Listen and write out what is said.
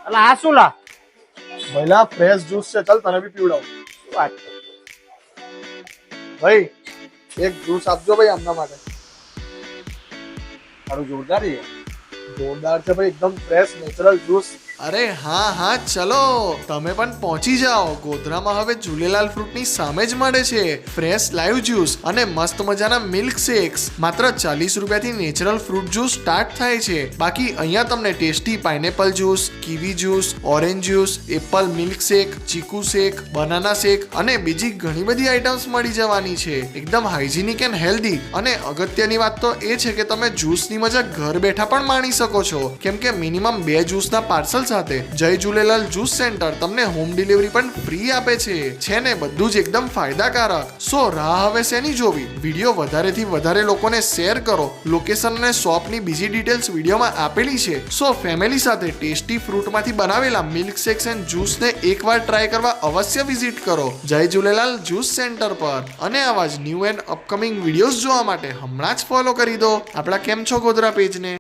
એટલે આ શું લા ભઈલા ફ્રેશ જ્યુસ છે, ચાલ તને બી પીવડાવું. વાત ભાઈ એક જ્યુસ આપજો ભાઈ આમના માટે. તારું જોરદાર છે. જોરદાર છે ભાઈ, એકદમ ફ્રેશ નેચરલ જ્યુસ. અરે હા ચલો તમે પણ પહોંચી જાઓ. ગોધરામાં હવે ઝૂલેલાલ ફ્રૂટની સામે જ મળે છે ફ્રેશ લાઈવ જ્યુસ અને મસ્ત મજાના મિલ્ક શેક્સ. માત્ર 40 રૂપિયાથી નેચરલ ફ્રૂટ જ્યુસ સ્ટાર્ટ થાય છે. બાકી અહીંયા તમને tasty pineapple juice, kiwi juice, orange juice, Apple milk shake, ચીકુ શેક, બનાના શેક અને બીજી ઘણી બધી આઇટમ્સ મળી જવાની છે. એકદમ હાઇજીનિક એન્ડ હેલ્ધી. અને અગત્યની વાત તો એ છે કે તમે જ્યુસની મજા ઘર બેઠા પણ માણી શકો છો, કેમ કે મિનિમમ 2 જ્યુસના પાર્સલ સાથે જય ઝૂલેલાલ જ્યુસ સેન્ટર તમને હોમ ડિલિવરી પણ ફ્રી આપે છે ને બધું જ એકદમ ફાયદાકારક. સો રાહ હવે શેની જોવી? વિડીયો વધારેથી વધારે લોકોને શેર કરો. લોકેશન અને શોપની બીજી ડિટેલ્સ વિડીયોમાં આપેલી છે. સો ફેમિલી સાથે ટેસ્ટી ફ્રૂટમાંથી બનાવેલા મિલ્ક શેક્સ એન્ડ જ્યુસને એકવાર ટ્રાય કરવા અવશ્ય વિઝિટ કરો જય ઝૂલેલાલ જ્યુસ સેન્ટર પર. અને આવા જ ન્યૂ એન્ડ અપકમિંગ વિડીયોઝ જોવા માટે હમણાં જ ફોલો કરી દો આપણા કેમ છો ગોધરા પેજને.